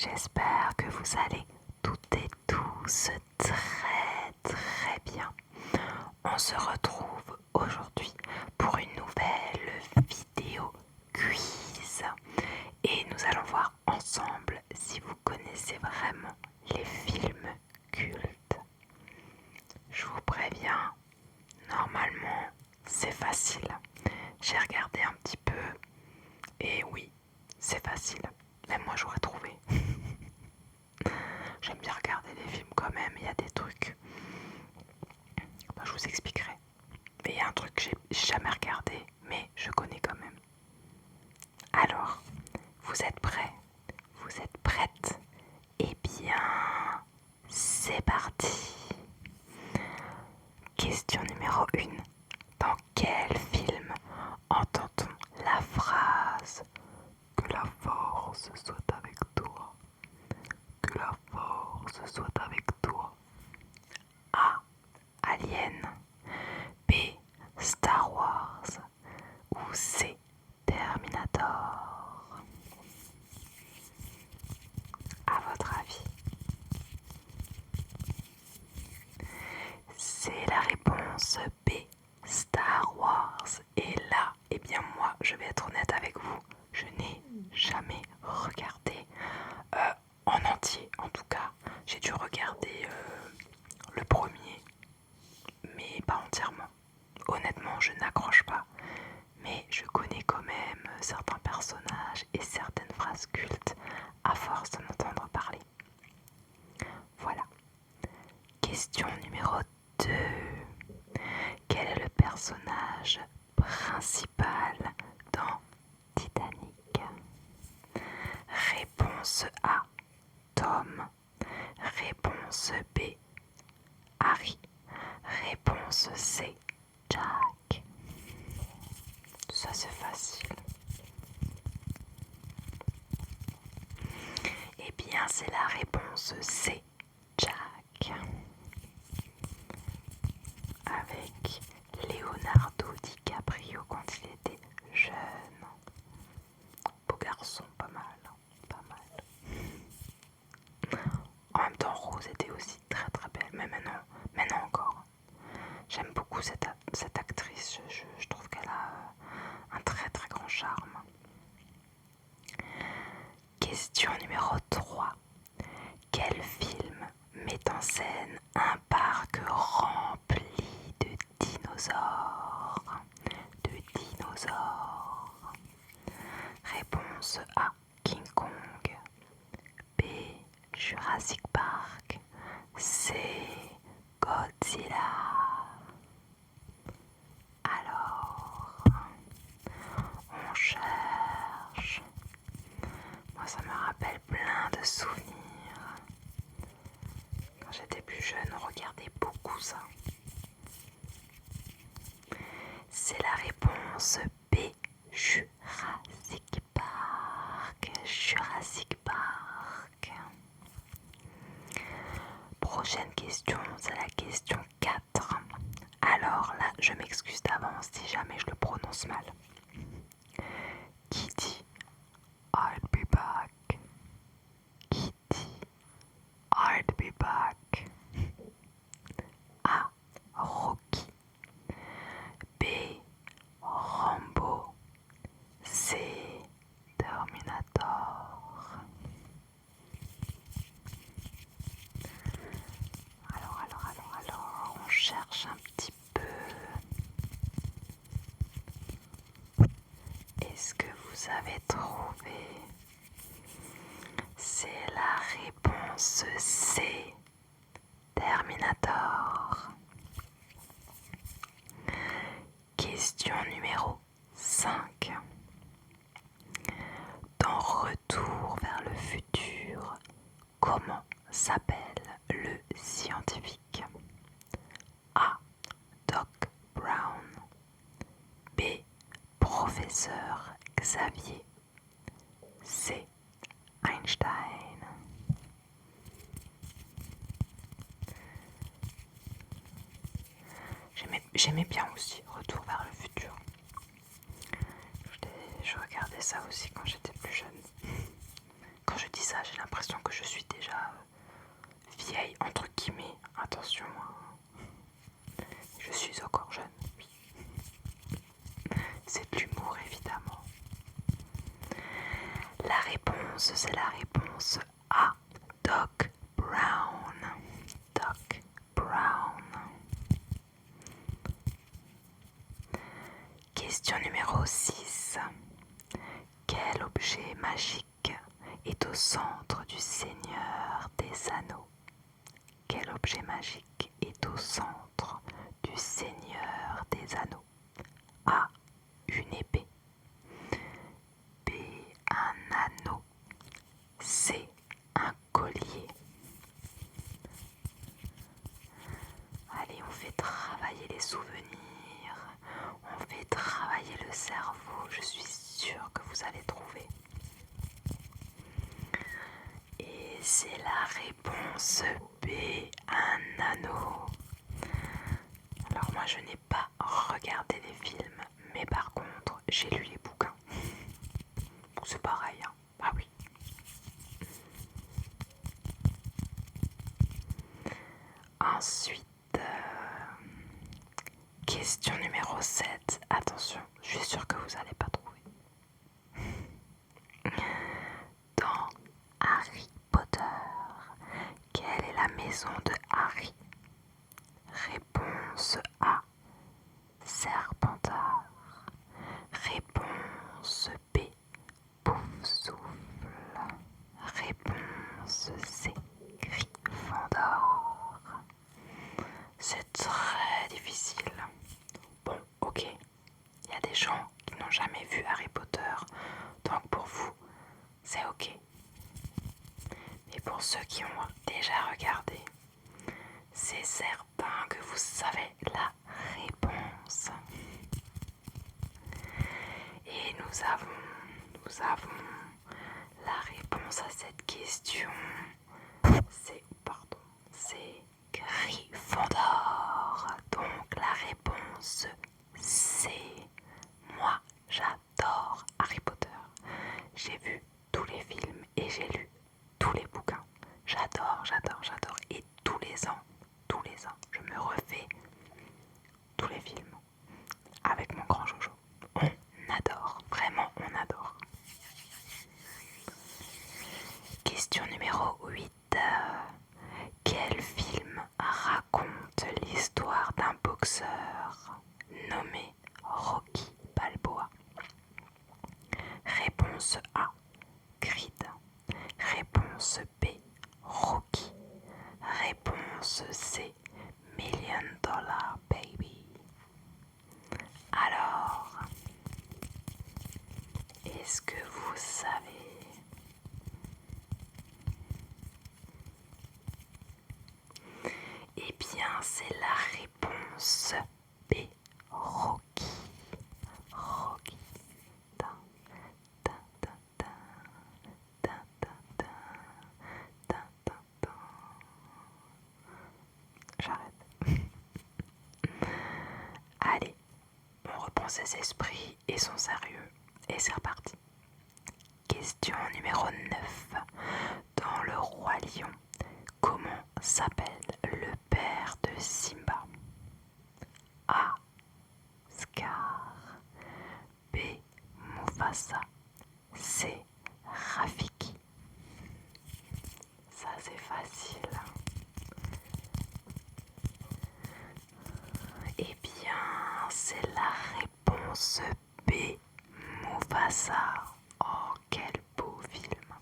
J'espère que vous allez toutes et tous très bien. On se retrouve aujourd'hui pour une nouvelle vidéo quiz et nous allons voir ensemble si vous connaissez vraiment les films cultes. Je vous préviens, normalement c'est facile. J'ai regardé un petit peu et oui, c'est facile. Même moi j'aurais trouvé. J'aime bien regarder les films quand même, il y a des trucs. Je vous expliquerai. Mais il y a un truc que j'ai jamais regardé, mais je connais quand même. Alors, vous êtes prêts? Vous êtes prêtes? Eh bien, c'est parti. Question numéro 1. Dans quel film entend-on la phrase « Que la force soit avec toi » ? Que la force soit avec toi. A. Alien. B. Star Wars. Ou C. Terminator. À votre avis? C'est la réponse B. Star Wars. Et là, eh bien moi, je vais être honnête avec vous, je n'ai jamais regardé en entier. En tout cas, j'ai dû regarder le premier, mais pas entièrement. Honnêtement, je n'accroche pas, mais je connais quand même certains personnages et certaines phrases cultes à force de m'entendre parler. Voilà. Question numéro 2. Quel est le personnage principal dans Titanic? Réponse A. Tom. Réponse B. Harry. Réponse C. Jack. Ça c'est facile. Eh bien c'est la réponse C. Jack. Avec Leonardo DiCaprio quand il était jeune. Beau garçon, pas mal. En même temps, Rose était aussi très belle, mais maintenant encore. J'aime beaucoup cette actrice, je trouve qu'elle a un très grand charme. Question numéro 3. Quel film met en scène un parc rempli de dinosaures? Réponse A. King Kong. B. Jurassic Park. C. Godzilla. Alors, on cherche. Moi, ça me rappelle plein de souvenirs. Quand j'étais plus jeune, on regardait beaucoup ça. C'est la réponse B. Jurassic Park. Prochaine question, c'est la question 4. Alors là, je m'excuse d'avance si jamais je le prononce mal. Qui dit I'll be back? Qui dit I'll be back? A. Rocky. B. Rambo. C. Terminator. Alors, on cherche un petit peu. Est-ce que vous avez trouvé? C'est la réponse C. Terminator. Question numéro 5. Dans Retour vers le futur, comment s'appelle le scientifique? A. Doc Brown. B. Professeur Xavier. C. Einstein. J'aimais bien aussi Retour vers le futur. Je regardais ça aussi quand j'étais plus jeune. Quand je dis ça, j'ai l'impression que je suis déjà vieille, entre guillemets. Attention, hein. Je suis encore jeune, oui. C'est de l'humour, évidemment. La réponse, c'est la réponse A. Doc Brown. Doc Brown. Question numéro 6. Quel objet magique est au centre du Seigneur des Anneaux? Quel objet magique est au centre du Seigneur des Anneaux? A. Une épée. B. Un anneau. C. Un collier. Allez, on fait travailler les souvenirs. On fait travailler le cerveau. Je suis sûre que vous allez trouver. Et c'est la réponse B. Un anneau. Alors moi, je n'ai pas regardé les films, mais par contre, j'ai lu les bouquins. C'est pareil, hein. Ah oui. Ensuite, question numéro 7. Attention, je suis sûre que vous n'allez pas trouver. Dans Harry Potter, quelle est la maison de Harry? Réponse A. Serpentard. Réponse B. Poufsouffle. Réponse C. Gryffondor. C'est très difficile. Bon, ok. Il y a des gens qui n'ont jamais vu Harry Potter, donc pour vous, c'est ok. Mais pour ceux qui ont déjà regardé, c'est certain que vous savez la réponse. Et nous avons la réponse à cette question. C'est Gryffondor. Donc la réponse c'est moi j'adore Harry Potter. J'ai vu tous les films et j'ai lu tous les bouquins. J'adore. Et tous les ans, je me refais tous les films avec mon grand Jojo. On adore, vraiment on adore. Question numéro 8. Quel film raconte l'histoire d'un boxeur nommé Rocky Balboa? Réponse A. Creed. Réponse B. Rocky. Réponse C. Million Dollar Baby. Alors, est-ce que vous savez? Eh bien, c'est la réponse B. Rocky. Rocky. Dun, dun, dun, dun. Dun, dun, dun. Dun, dun, dun. J'arrête. Allez, on reprend ses esprits et son sérieux. Et c'est reparti. Question numéro 9. Dans Le Roi Lion, comment s'appelle le père de Simba? A. Scar. B. Mufasa. C. Rafiki. Ça c'est facile. Eh bien, c'est la réponse B. Mufasa. Oh, quel beau film.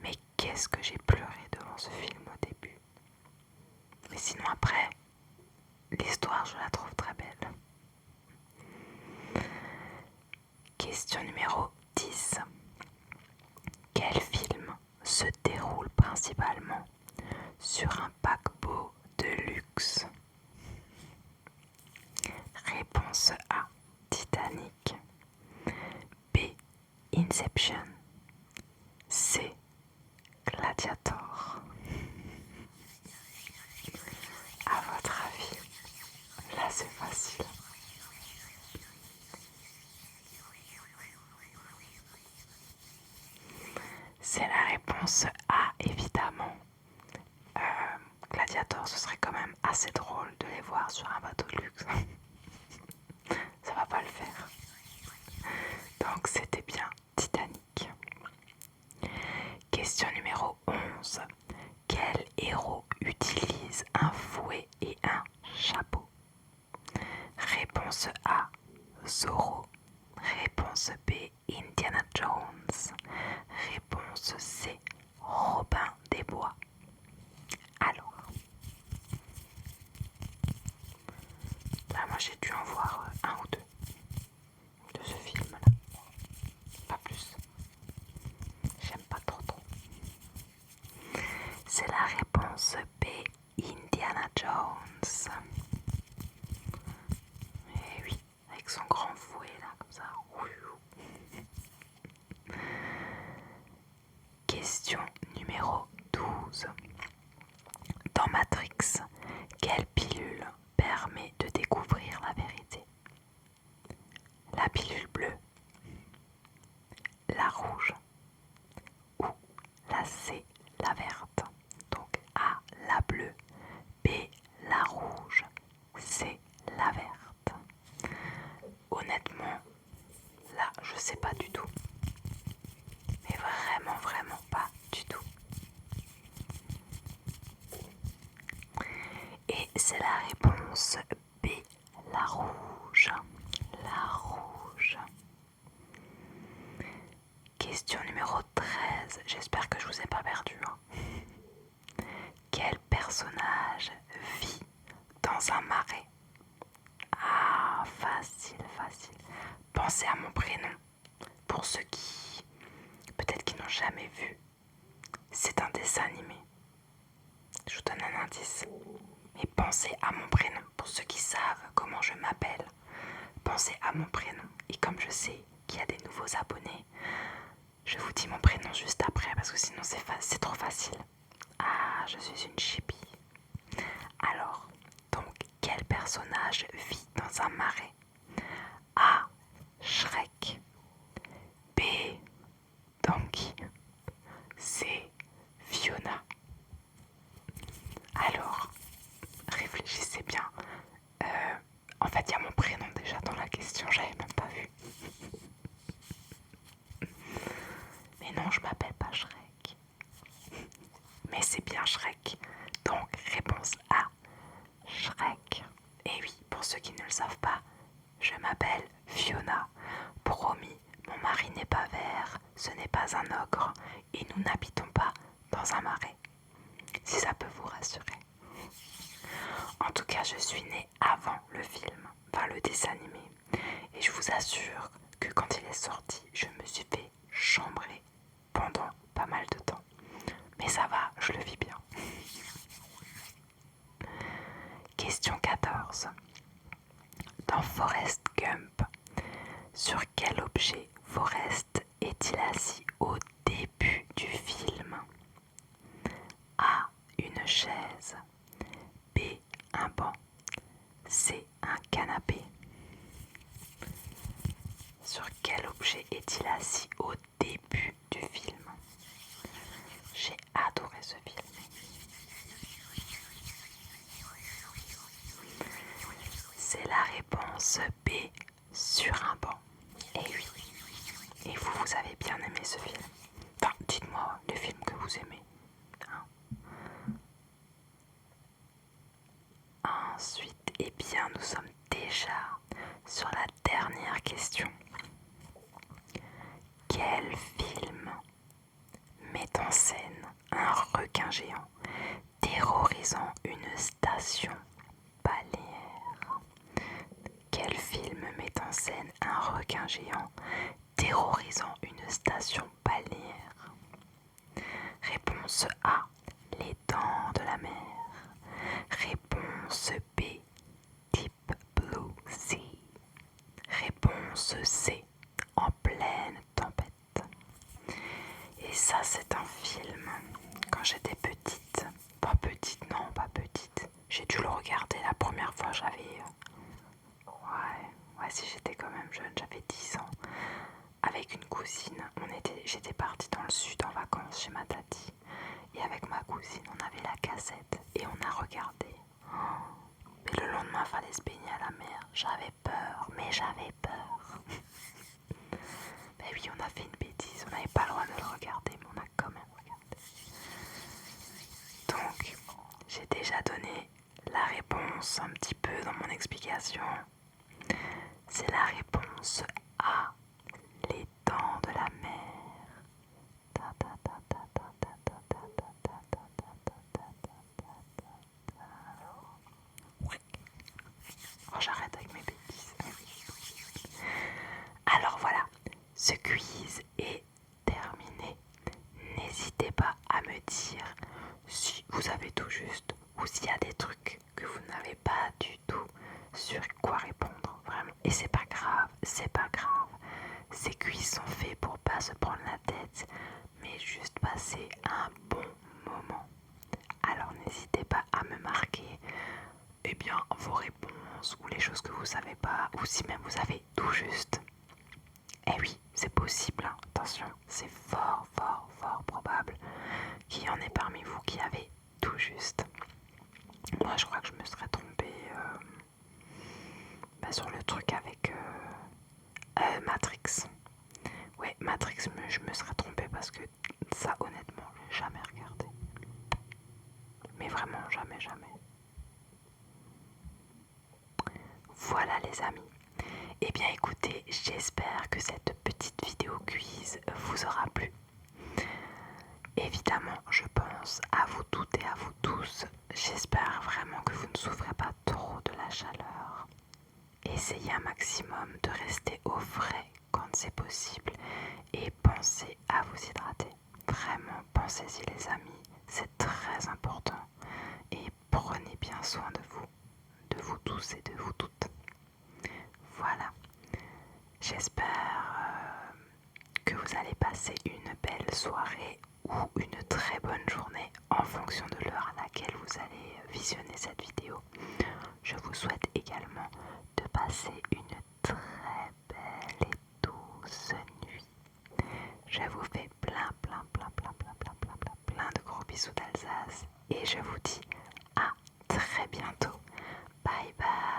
Mais qu'est-ce que j'ai pleuré devant ce film au début. Mais sinon après, l'histoire je la trouve très belle. Question numéro 10. Quel film se déroule principalement sur un paquebot de luxe? Réponse A. Titanic. B. Inception. C. Gladiator. À votre avis, là c'est facile. C'est la serait quand même assez drôle de les voir sur un bateau de luxe. Ça va pas le faire. Donc c'était bien Titanic. Question numéro 11. Quel héros utilise un fouet et un chapeau? Réponse A, Zorro. Réponse B, Indiana Jones. Réponse C, Robin des Bois. Alors, là moi j'ai dû en voir un ou deux de ce film là, pas plus. J'aime pas trop. C'est la réponse B, Indiana Jones. Et oui, avec son grand fouet là, comme ça. Question numéro 12. Dans Matrix, quelle pilule permet de découvrir la vérité? La pilule bleue, la rouge ou la C, la verte? Donc A, la bleue, B, la rouge, C, la verte. Honnêtement, là, je sais pas du tout. Mais vraiment pas du tout. Et c'est la réponse B, la rouge. La rouge. Question numéro 13. J'espère que je vous ai pas perdu. Quel personnage vit dans un marais? Ah, facile. Pensez à mon prénom. Pour ceux qui, peut-être qui n'ont jamais vu, c'est un dessin animé. Je vous donne un indice. Mais pensez à mon prénom. Pour ceux qui savent comment je m'appelle, pensez à mon prénom. Et comme je sais qu'il y a des nouveaux abonnés, je vous dis mon prénom juste après parce que sinon c'est trop facile. Ah, je suis une chipie. Alors, donc, quel personnage vit dans un marais? A, Shrek. B, Donkey. C, Fiona. Alors, réfléchissez bien. En fait, il y a mon prénom déjà dans la question, j'avais même pas vu. Mais non, je m'appelle pas Shrek. Mais c'est bien Shrek. Donc, réponse A, Shrek. Et oui, pour ceux qui ne le savent pas, je m'appelle Fiona. Promis, mon mari n'est pas vert, ce n'est pas un ogre, et nous n'habitons pas dans un marais. Si ça peut vous rassurer. En tout cas, je suis née avant le film, enfin le dessin animé. Et je vous assure que quand il est sorti, je me suis fait chambrer pendant pas mal de temps. Mais ça va, je le vis bien. Question 14. Dans Forrest Gump, sur quel objet Forrest est-il assis au début du film? A, une chaise. B, un banc. C, un canapé. Sur quel objet est-il assis au début du film? J'ai adoré ce film. C'est la réponse B, sur un banc. Et oui. Et vous avez bien aimé ce film? Enfin, dites-moi les films que vous aimez. Ensuite, eh bien, nous sommes déjà sur la dernière question. Quel film met en scène un requin géant terrorisant une station balnéaire? Quel film met en scène un requin géant terrorisant une station balnéaire? Réponse A, Les Dents de la Mer. Réponse B, Deep Blue Sea. Réponse C, En pleine tempête. Et ça, c'est un film quand j'étais petite. Pas petite, non, pas petite. J'ai dû le regarder la première fois, j'avais... Ouais, si j'étais quand même jeune, j'avais 10 ans. Avec une cousine, j'étais partie dans le sud en vacances chez ma tati. Et avec ma cousine, on avait la cassette et on a regardé. fallait se baigner à la mer. J'avais peur, mais j'avais peur. Ben oui, on a fait une bêtise, on n'avait pas le droit de le regarder, mais on a quand même regardé. Donc, j'ai déjà donné la réponse un petit peu dans mon explication. C'est la réponse A, les dents de la mer. Oh, j'arrête avec mes bêtises. Alors voilà, ce quiz est terminé. N'hésitez pas à me dire si vous avez tout juste ou s'il y a des trucs que vous n'avez pas du tout sur quoi répondre, vraiment. Et c'est pas grave, c'est pas grave. Ces quiz sont faits pour pas se prendre la tête, mais juste passer un bon moment. Alors n'hésitez pas à me marquer vos réponses ou les choses que vous savez pas, ou si même vous avez tout juste. Eh oui, c'est possible, hein. Attention, c'est fort probable qu'il y en ait parmi vous qui avez tout juste. Moi, je crois que je me serais trompée sur le truc avec Matrix. Ouais, Matrix, je me serais trompée parce que ça, honnêtement, je l'ai jamais regardé. Mais vraiment, jamais. Voilà les amis. Eh bien écoutez, j'espère que cette petite vidéo quiz vous aura plu. Évidemment, je pense à vous toutes et à vous tous. J'espère vraiment que vous ne souffrez pas trop de la chaleur. Essayez un maximum de rester au frais quand c'est possible et pensez à vous hydrater. Vraiment, pensez-y les amis, c'est très important. Et prenez bien soin de vous tous et de vous toutes. Voilà, j'espère que vous allez passer une belle soirée ou une très bonne journée en fonction de l'heure à laquelle vous allez visionner cette vidéo. Je vous souhaite également de passer une très belle et douce nuit. Je vous fais plein de gros bisous d'Alsace et je vous dis à très bientôt. Bye bye.